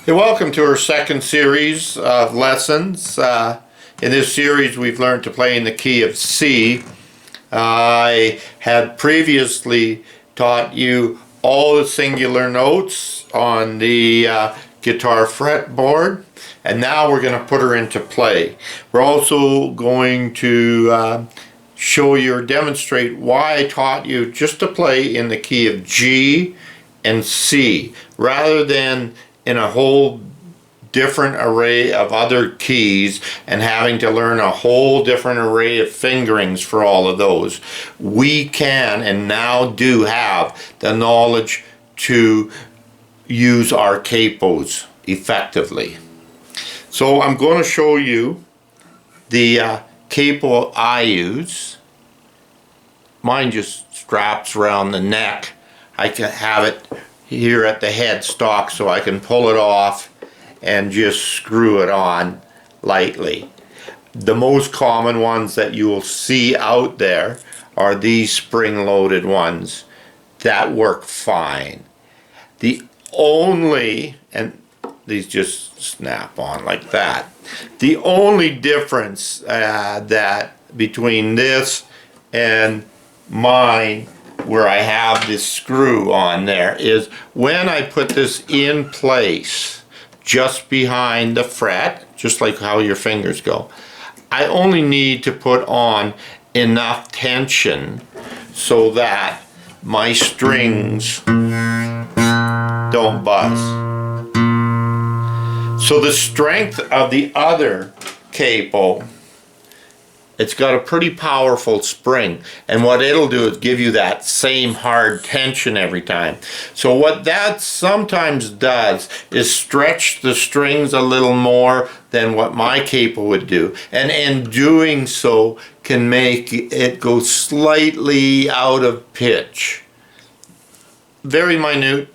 Hey, welcome to our second series of lessons. In this series we've learned to play in the key of C. I had previously taught you all the singular notes on the guitar fretboard, and now we're going to put her into play. We're also going to show you or demonstrate why I taught you just to play in the key of G and C rather than in a whole different array of other keys and having to learn a whole different array of fingerings for all of those. We can and now do have the knowledge to use our capos effectively. So I'm going to show you the capo I use. Mine just straps around the neck. I can have it here at the headstock so I can pull it off and just screw it on lightly. The most common ones that you will see out there are these spring-loaded ones that work fine. The only, and these just snap on like that, the only difference that between this and mine, where I have this screw on there, is when I put this in place just behind the fret, just like how your fingers go, I only need to put on enough tension so that my strings don't buzz. So the strength of the other capo, it's got a pretty powerful spring, and what it'll do is give you that same hard tension every time. So what that sometimes does is stretch the strings a little more than what my capo would do, and in doing so can make it go slightly out of pitch. Very minute,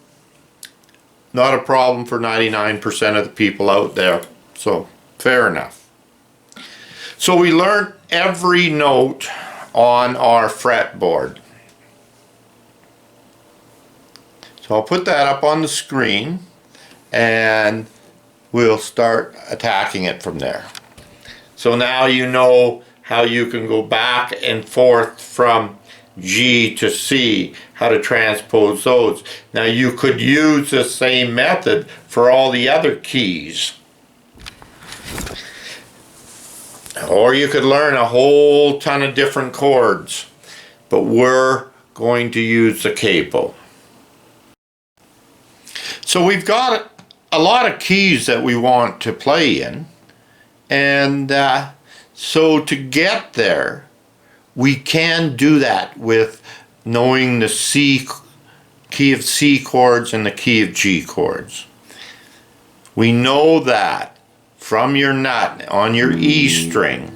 not a problem for 99% of the people out there, so fair enough. So we learned every note on our fretboard. So I'll put that up on the screen and we'll start attacking it from there. So now you know how you can go back and forth from G to C, how to transpose those. Now you could use the same method for all the other keys. Or you could learn a whole ton of different chords, but we're going to use the capo. So we've got a lot of keys that we want to play in, and so to get there, we can do that with knowing the key of C chords and the key of G chords. We know that from your nut on your E string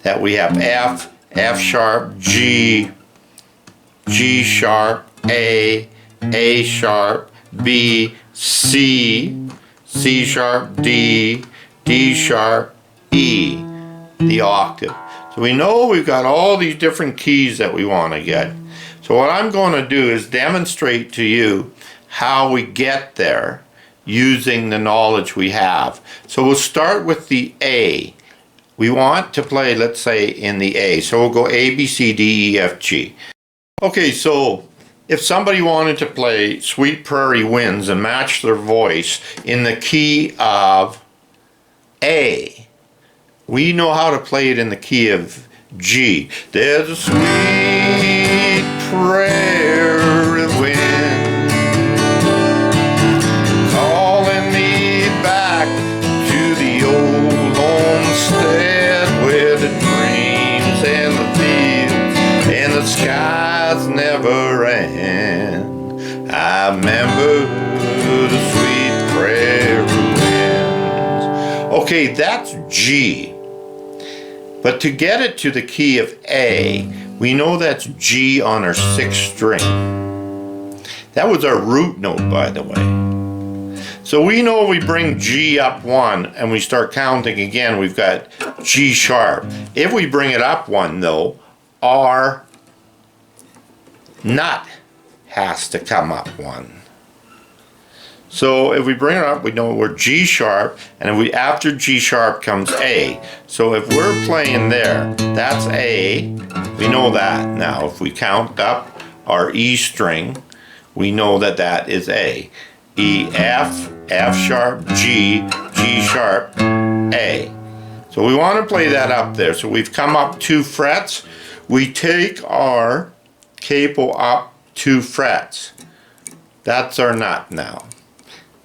that we have F, F sharp, G, G sharp, A sharp, B, C, C sharp, D, D sharp, E, the octave. So we know we've got all these different keys that we want to get. So what I'm going to do is demonstrate to you how we get there using the knowledge we have. So we'll start with the A. We want to play, let's say, in the A. So we'll go A, B, C, D, E, F, G. Okay, so if somebody wanted to play Sweet Prairie Winds and match their voice in the key of A, we know how to play it in the key of G. There's a sweet prairie wind skies never end. I remember the sweet prairie winds. Okay, that's G. But to get it to the key of A, we know that's G on our sixth string. That was our root note, by the way. So we know we bring G up one and we start counting again, we've got G sharp. If we bring it up one though, our nut has to come up one. So if we bring it up, we know we're G sharp, and if we after G sharp comes A. So if we're playing there, that's A. We know that now. If we count up our E string, we know that that is A. E, F, F sharp, G, G sharp, A. So we want to play that up there. So we've come up 2 frets. We take our capo up 2 frets. That's our nut now.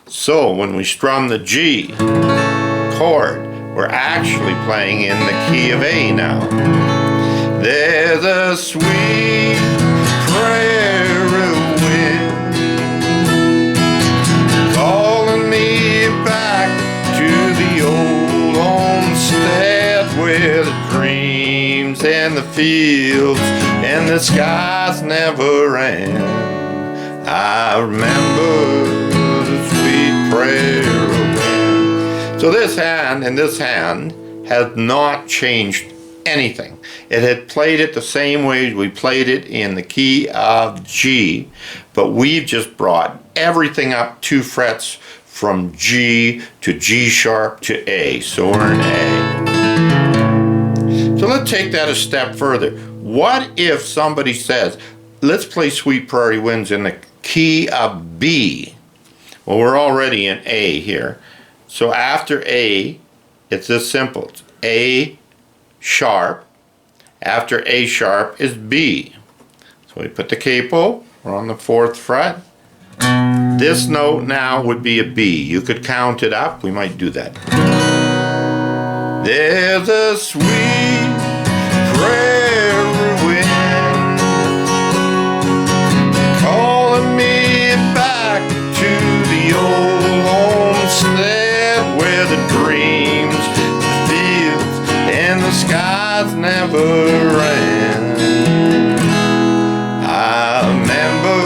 So when we strum the G chord, we're actually playing in the key of A now. There's a sweet prairie wind calling me back to the old homestead where the dreams and the fields and the skies never end. I remember the sweet prairie wind. So this hand and this hand has not changed anything. It had played it the same way we played it in the key of G, but we've just brought everything up 2 frets from G to G sharp to A. So we're in A. So let's take that a step further. What if somebody says, let's play Sweet Prairie Winds in the key of B? Well, we're already in A here. So after A, it's this simple. It's A sharp. After A sharp is B. So we put the capo, we're on the 4th fret. This note now would be a B. You could count it up, we might do that. There's a sweet prairie wind calling me back to the old homestead where the dreams, the fields, and the skies never end. I remember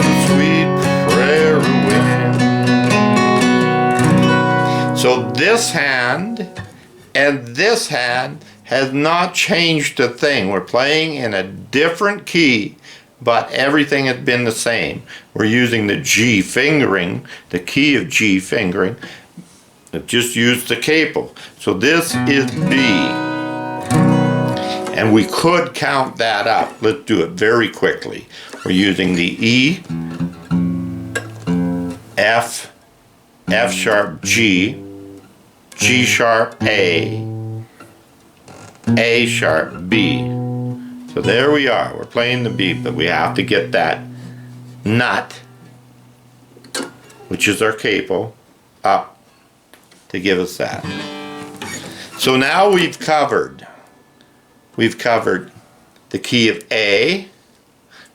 the sweet prairie wind. So this hand and this hand has not changed a thing. We're playing in a different key, but everything has been the same. We're using the G fingering, the key of G fingering. Just use the capo. So this is B. And we could count that up. Let's do it very quickly. We're using the E, F, F sharp, G, G sharp, A sharp, B. So there we are. We're playing the B, but we have to get that nut, which is our capo, up to give us that. So now we've covered the key of A,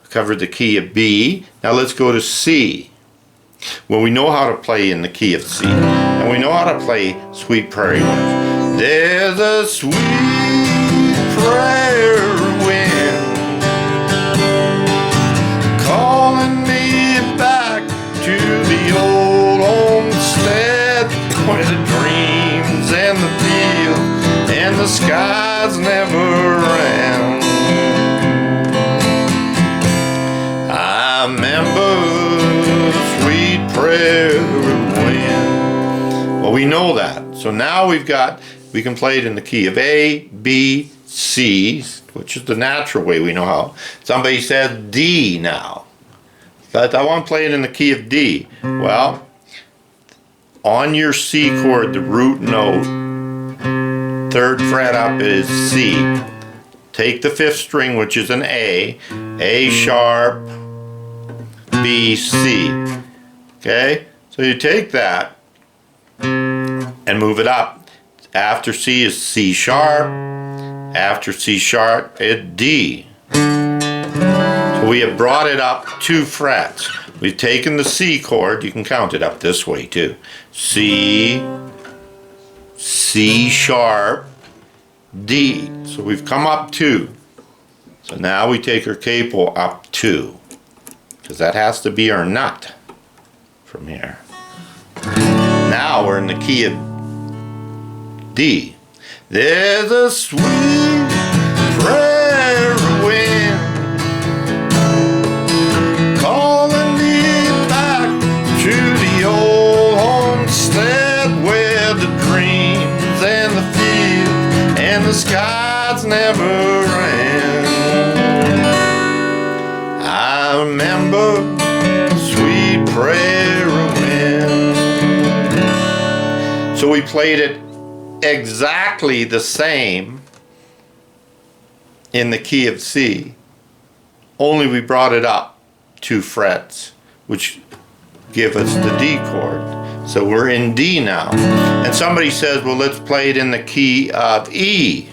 we've covered the key of B. Now let's go to C. Well, we know how to play in the key of C, and we know how to play Sweet Prairie Winds. There's a sweet prairie wind calling me back to the old homestead where the dreams and the fields and the skies never end. I remember the sweet prairie wind. Well, we know that. So now we can play it in the key of A, B, C, which is the natural way we know how. Somebody said D now. But I want to play it in the key of D. Well, on your C chord, the root note, 3rd fret up is C. Take the 5th string, which is an A sharp, B, C. Okay? So you take that and move it up. After C is C sharp. After C sharp is D. So we have brought it up 2 frets. We've taken the C chord, you can count it up this way too. C, C sharp, D. So we've come up 2. So now we take our capo up 2. Because that has to be our nut from here. Now we're in the key of D. There's a sweet prairie wind calling me back to the old I remember sweet prairie wind. So we played it exactly the same in the key of C, only we brought it up 2 frets, which give us the D chord. So we're in D now. And somebody says, well, let's play it in the key of E.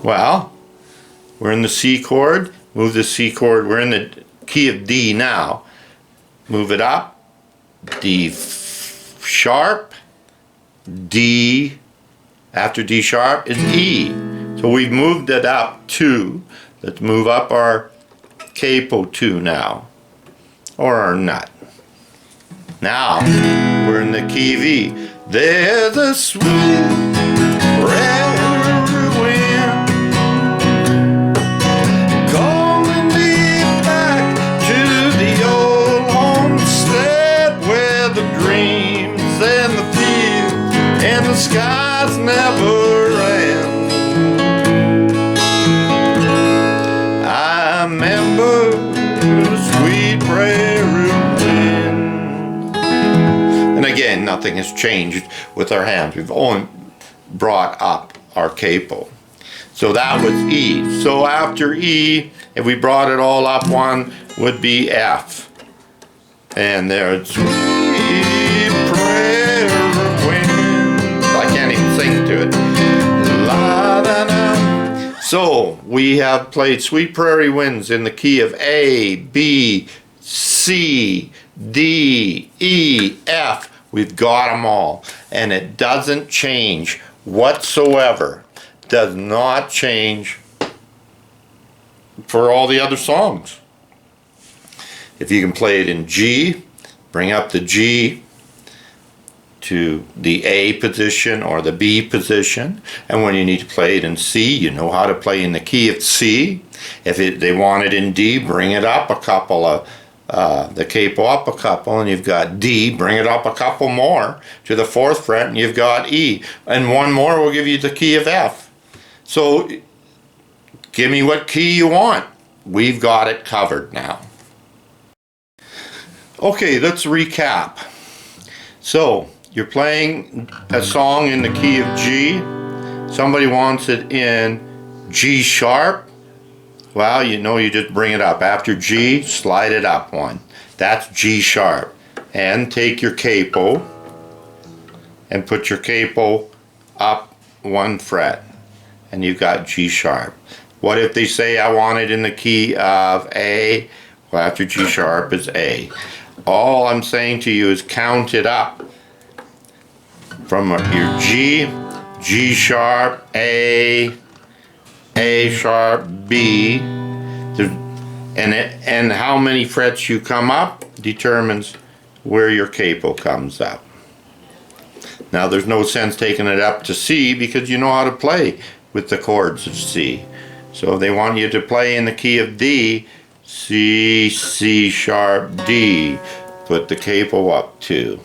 Well, we're in the C chord, move the C chord, we're in the key of D now. Move it up, D sharp, D, after D sharp is E. So we've moved it up 2. Let's move up our capo 2 now, or our nut. Now, we're in the key of E. There's a sweet prairie wind calling me back to the old homestead where the dreams and the fields and the skies never end. I remember the sweet prairie wind. And again, nothing has changed with our hands. We've only brought up our capo. So that was E. So after E, if we brought it all up, one would be F. And there's sweet prairie wind. I can't even sing to it. La, da, da. So we have played Sweet Prairie Winds in the key of A, B, C, D, E, F. We've got them all. And it doesn't change whatsoever. Does not change for all the other songs. If you can play it in G, bring up the G to the A position or the B position. And when you need to play it in C, you know how to play in the key of C. If they want it in D, bring it up a couple of, the capo up a couple, and you've got D. Bring it up a couple more to the 4th fret, and you've got E. And one more will give you the key of F. So give me what key you want. We've got it covered now. Okay, let's recap. So you're playing a song in the key of G. Somebody wants it in G sharp. Well, you know, you just bring it up. After G, slide it up 1. That's G sharp. And take your capo and put your capo up 1 fret. And you've got G sharp. What if they say I want it in the key of A? Well, after G sharp is A. All I'm saying to you is count it up from your G, G sharp, A sharp, B, and how many frets you come up determines where your capo comes up. Now there's no sense taking it up to C because you know how to play with the chords of C. So if they want you to play in the key of D, C, C sharp, D, put the capo up 2.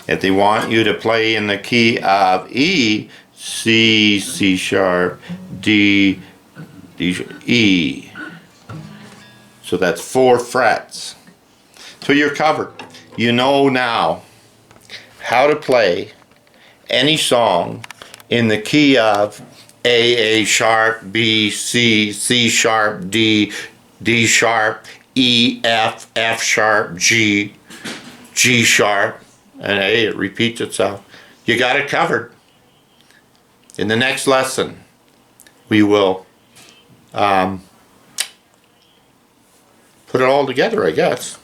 If they want you to play in the key of E, C, C sharp, D, D, E. So that's 4 frets. So you're covered. You know now how to play any song in the key of A sharp, B, C, C sharp, D, D sharp, E, F, F sharp, G, G sharp, and A, it repeats itself. You got it covered. In the next lesson, we will put it all together, I guess.